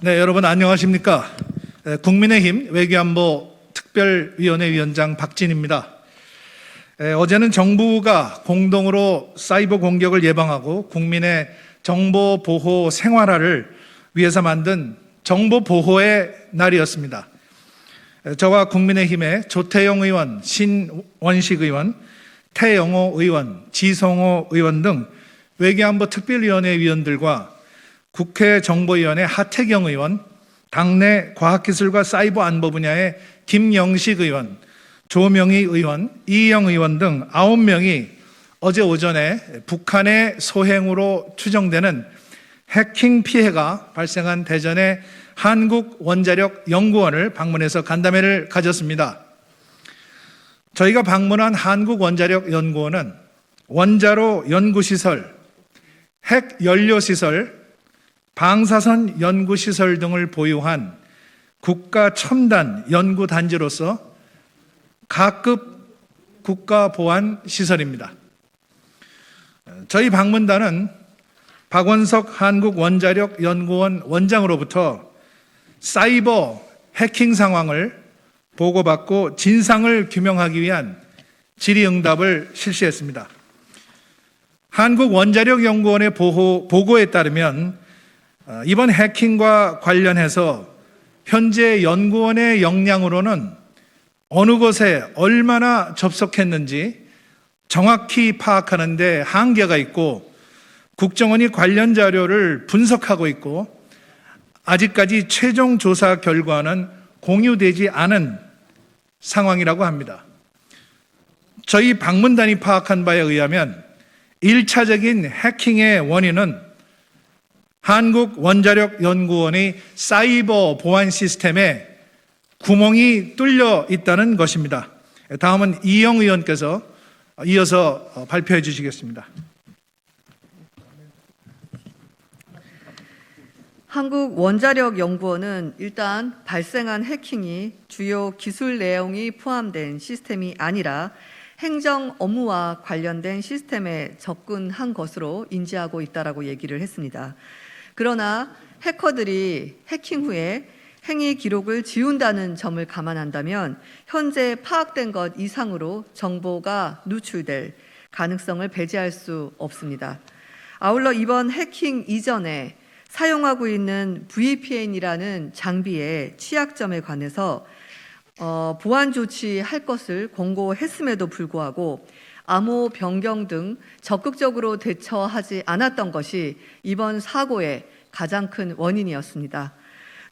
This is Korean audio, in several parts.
네, 여러분 안녕하십니까? 국민의힘 외교안보 특별위원회 위원장 박진입니다. 어제는 정부가 공동으로 사이버 공격을 예방하고 국민의 정보 보호 생활화를 위해서 만든 정보 보호의 날이었습니다. 저와 국민의힘의 조태용 의원, 신원식 의원, 태영호 의원, 지성호 의원 등 외교안보 특별위원회 위원들과 국회 정보위원회 하태경 의원, 당내 과학기술과 사이버 안보 분야의 김영식 의원, 조명희 의원, 이영 의원 등 9명이 어제 오전에 북한의 소행으로 추정되는 해킹 피해가 발생한 대전의 한국원자력연구원을 방문해서 간담회를 가졌습니다. 저희가 방문한 한국원자력연구원은 원자로 연구시설, 핵연료시설, 방사선 연구시설 등을 보유한 국가 첨단 연구단지로서 가급 국가보안시설입니다. 저희 방문단은 박원석 한국원자력연구원 원장으로부터 사이버 해킹 상황을 보고받고 진상을 규명하기 위한 질의응답을 실시했습니다. 한국원자력연구원의 보고에 따르면 이번 해킹과 관련해서 현재 연구원의 역량으로는 어느 곳에 얼마나 접속했는지 정확히 파악하는 데 한계가 있고 국정원이 관련 자료를 분석하고 있고 아직까지 최종 조사 결과는 공유되지 않은 상황이라고 합니다. 저희 방문단이 파악한 바에 의하면 1차적인 해킹의 원인은 한국원자력연구원의 사이버 보안 시스템에 구멍이 뚫려 있다는 것입니다. 다음은 이영 의원께서 이어서 발표해 주시겠습니다. 한국원자력연구원은 일단 발생한 해킹이 주요 기술 내용이 포함된 시스템이 아니라 행정 업무와 관련된 시스템에 접근한 것으로 인지하고 있다라고 얘기를 했습니다. 그러나 해커들이 해킹 후에 행위 기록을 지운다는 점을 감안한다면 현재 파악된 것 이상으로 정보가 누출될 가능성을 배제할 수 없습니다. 아울러 이번 해킹 이전에 사용하고 있는 VPN이라는 장비의 취약점에 관해서 보안 조치할 것을 권고했음에도 불구하고 암호 변경 등 적극적으로 대처하지 않았던 것이 이번 사고의 가장 큰 원인이었습니다.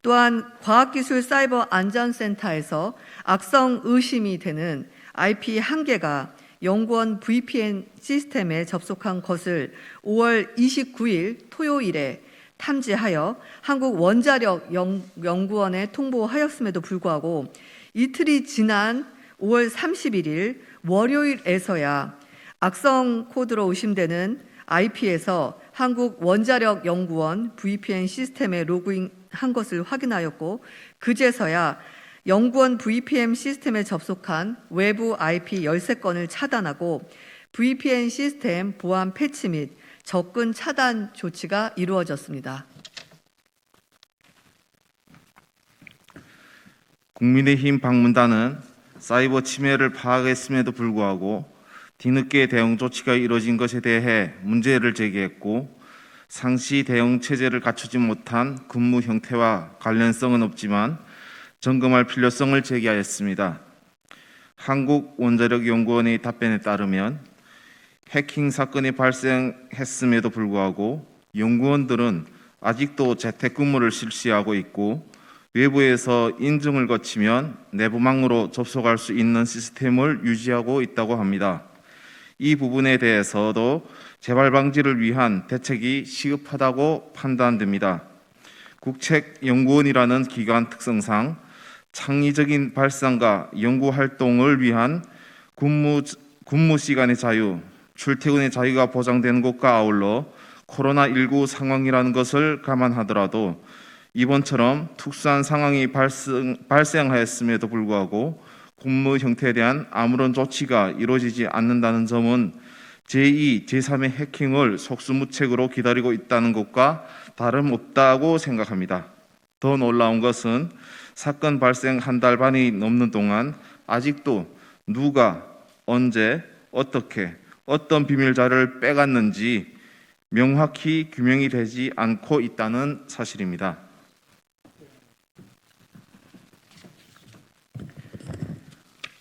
또한 과학기술사이버안전센터에서 악성 의심이 되는 IP 1개가 연구원 VPN 시스템에 접속한 것을 5월 29일 토요일에 탐지하여 한국원자력연구원에 통보하였음에도 불구하고 이틀이 지난 5월 31일 월요일에서야 악성 코드로 의심되는 IP에서 한국원자력연구원 VPN 시스템에 로그인한 것을 확인하였고 그제서야 연구원 VPN 시스템에 접속한 외부 IP 13건을 차단하고 VPN 시스템 보안 패치 및 접근 차단 조치가 이루어졌습니다. 국민의힘 방문단은 사이버 침해를 파악했음에도 불구하고 뒤늦게 대응 조치가 이루어진 것에 대해 문제를 제기했고 상시 대응 체제를 갖추지 못한 근무 형태와 관련성은 없지만 점검할 필요성을 제기하였습니다. 한국원자력연구원의 답변에 따르면 해킹 사건이 발생했음에도 불구하고 연구원들은 아직도 재택근무를 실시하고 있고 외부에서 인증을 거치면 내부망으로 접속할 수 있는 시스템을 유지하고 있다고 합니다. 이 부분에 대해서도 재발 방지를 위한 대책이 시급하다고 판단됩니다. 국책연구원이라는 기관 특성상 창의적인 발상과 연구활동을 위한 근무 시간의 자유, 출퇴근의 자유가 보장되는 것과 아울러 코로나19 상황이라는 것을 감안하더라도 이번처럼 특수한 상황이 발생하였음에도 불구하고 근무 형태에 대한 아무런 조치가 이루어지지 않는다는 점은 제2, 제3의 해킹을 속수무책으로 기다리고 있다는 것과 다름없다고 생각합니다. 더 놀라운 것은 사건 발생 한 달 반이 넘는 동안 아직도 누가 언제 어떻게 어떤 비밀 자료를 빼갔는지 명확히 규명이 되지 않고 있다는 사실입니다.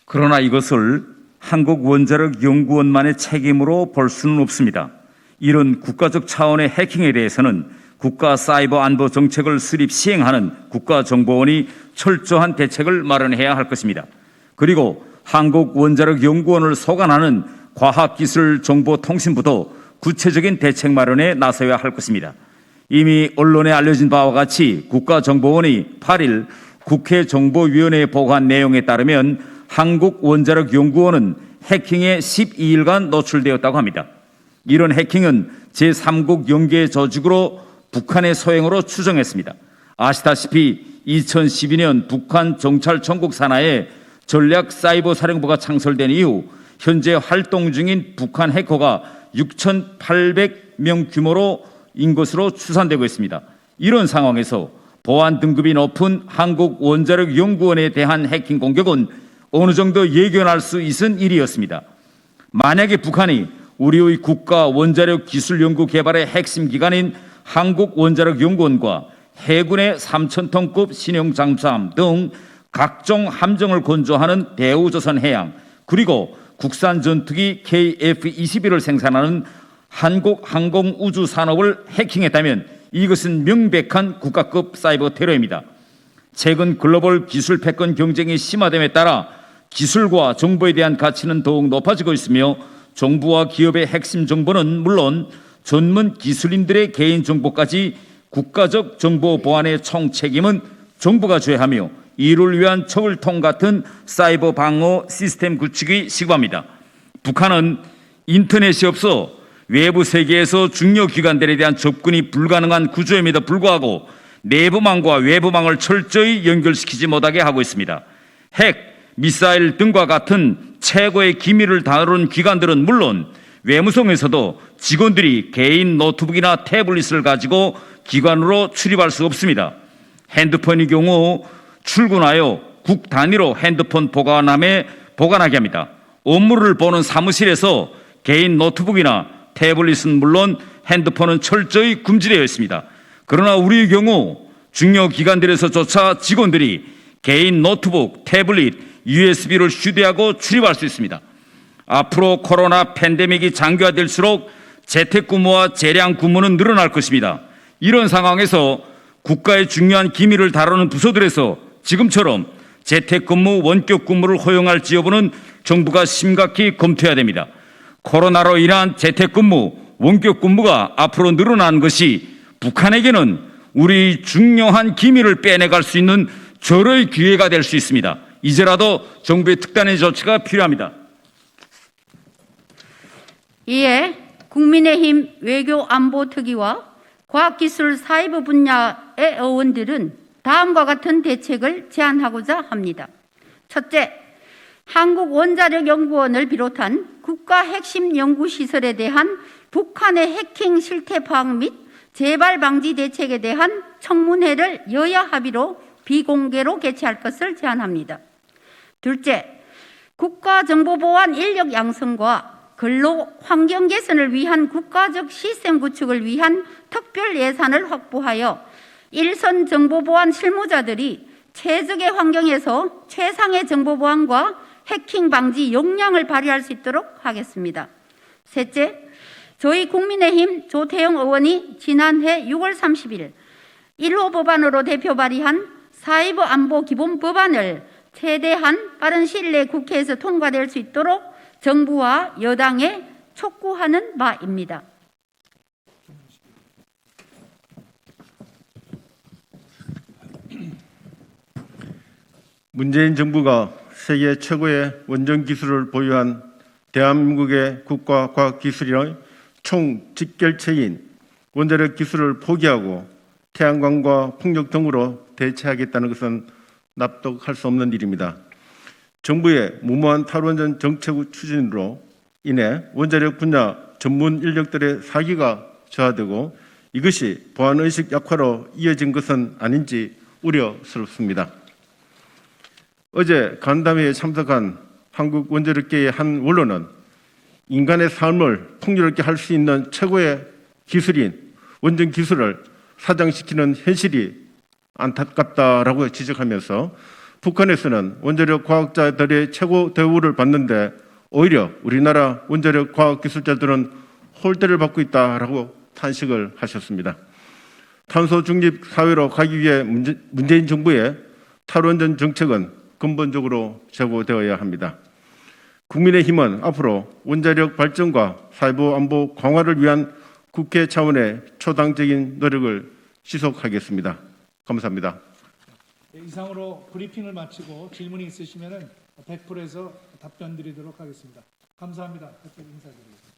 그러나 이것을 한국원자력연구원만의 책임으로 볼 수는 없습니다. 이런 국가적 차원의 해킹에 대해서는 국가사이버안보정책을 수립 시행하는 국가정보원이 철저한 대책을 마련해야 할 것입니다. 그리고 한국원자력연구원을 소관하는 과학기술정보통신부도 구체적인 대책 마련에 나서야 할 것입니다. 이미 언론에 알려진 바와 같이 국가정보원이 8일 국회 정보위원회에 보고한 내용에 따르면 한국원자력연구원은 해킹에 12일간 노출되었다고 합니다. 이런 해킹은 제3국 연계 조직으로 북한의 소행으로 추정했습니다. 아시다시피 2012년 북한 정찰 전국 산하에 전략 사이버 사령부가 창설된 이후 현재 활동 중인 북한 해커가 6,800명 규모로인 것으로 추산되고 있습니다. 이런 상황에서 보안 등급이 높은 한국원자력연구원에 대한 해킹 공격은 어느 정도 예견할 수 있은 일이었습니다. 만약에 북한이 우리의 국가 원자력 기술 연구 개발의 핵심 기관인 한국원자력연구원과 해군의 3,000톤급 신형 잠수함 등 각종 함정을 건조하는 대우조선해양 그리고 국산 전투기 KF-21을 생산하는 한국항공우주산업을 해킹했다면 이것은 명백한 국가급 사이버 테러입니다. 최근 글로벌 기술 패권 경쟁이 심화됨에 따라 기술과 정보에 대한 가치는 더욱 높아지고 있으며 정부와 기업의 핵심 정보는 물론 전문 기술인들의 개인정보까지 국가적 정보 보안의 총 책임은 정부가 져야 하며 이를 위한 척을통 같은 사이버 방어 시스템 구축이 시급합니다. 북한은 인터넷이 없어 외부 세계에서 중요 기관들에 대한 접근이 불가능한 구조임에도 불구하고 내부망과 외부망을 철저히 연결시키지 못하게 하고 있습니다. 핵, 미사일 등과 같은 최고의 기밀을 다루는 기관들은 물론 외무성에서도 직원들이 개인 노트북이나 태블릿을 가지고 기관으로 출입할 수 없습니다. 핸드폰의 경우 출근하여 국 단위로 핸드폰 보관함에 보관하게 합니다. 업무를 보는 사무실에서 개인 노트북이나 태블릿은 물론 핸드폰은 철저히 금지되어 있습니다. 그러나 우리의 경우 중요 기관들에서조차 직원들이 개인 노트북, 태블릿, USB를 휴대하고 출입할 수 있습니다. 앞으로 코로나 팬데믹이 장기화될수록 재택근무와 재량 근무는 늘어날 것입니다. 이런 상황에서 국가의 중요한 기밀을 다루는 부서들에서 지금처럼 재택근무, 원격근무를 허용할지 여부는 정부가 심각히 검토해야 됩니다. 코로나로 인한 재택근무, 원격근무가 앞으로 늘어나는 것이 북한에게는 우리 중요한 기밀을 빼내갈 수 있는 절호의 기회가 될 수 있습니다. 이제라도 정부의 특단의 조치가 필요합니다. 이에 국민의힘 외교안보특위와 과학기술 사이버 분야의 의원들은 다음과 같은 대책을 제안하고자 합니다. 첫째, 한국원자력연구원을 비롯한 국가 핵심 연구시설에 대한 북한의 해킹 실태 파악 및 재발 방지 대책에 대한 청문회를 여야 합의로 비공개로 개최할 것을 제안합니다. 둘째, 국가정보보안 인력 양성과 근로 환경 개선을 위한 국가적 시스템 구축을 위한 특별 예산을 확보하여 일선 정보보안 실무자들이 최적의 환경에서 최상의 정보보안과 해킹 방지 역량을 발휘할 수 있도록 하겠습니다. 셋째, 저희 국민의힘 조태영 의원이 지난해 6월 30일 1호 법안으로 대표 발의한 사이버 안보 기본 법안을 최대한 빠른 시일 내에 국회에서 통과될 수 있도록 정부와 여당에 촉구하는 바입니다. 문재인 정부가 세계 최고의 원전 기술을 보유한 대한민국의 국가과학기술의 총 직결체인 원자력 기술을 포기하고 태양광과 풍력 등으로 대체하겠다는 것은 납득할 수 없는 일입니다. 정부의 무모한 탈원전 정책 추진으로 인해 원자력 분야 전문 인력들의 사기가 저하되고 이것이 보안의식 약화로 이어진 것은 아닌지 우려스럽습니다. 어제 간담회에 참석한 한국 원자력계의 한 원로는 인간의 삶을 풍요롭게 할 수 있는 최고의 기술인 원전 기술을 사장시키는 현실이 안타깝다라고 지적하면서 북한에서는 원자력 과학자들의 최고 대우를 받는데 오히려 우리나라 원자력 과학 기술자들은 홀대를 받고 있다라고 탄식을 하셨습니다. 탄소 중립 사회로 가기 위해 문재인 정부의 탈원전 정책은 근본적으로 재고되어야 합니다. 국민의힘은 앞으로 원자력 발전과 사이버 안보 강화를 위한 국회 차원의 초당적인 노력을 지속하겠습니다. 감사합니다. 이상으로 브리핑을 마치고 질문이 있으시면 100%에서 답변 드리도록 하겠습니다. 감사합니다. 인사드리겠습니다.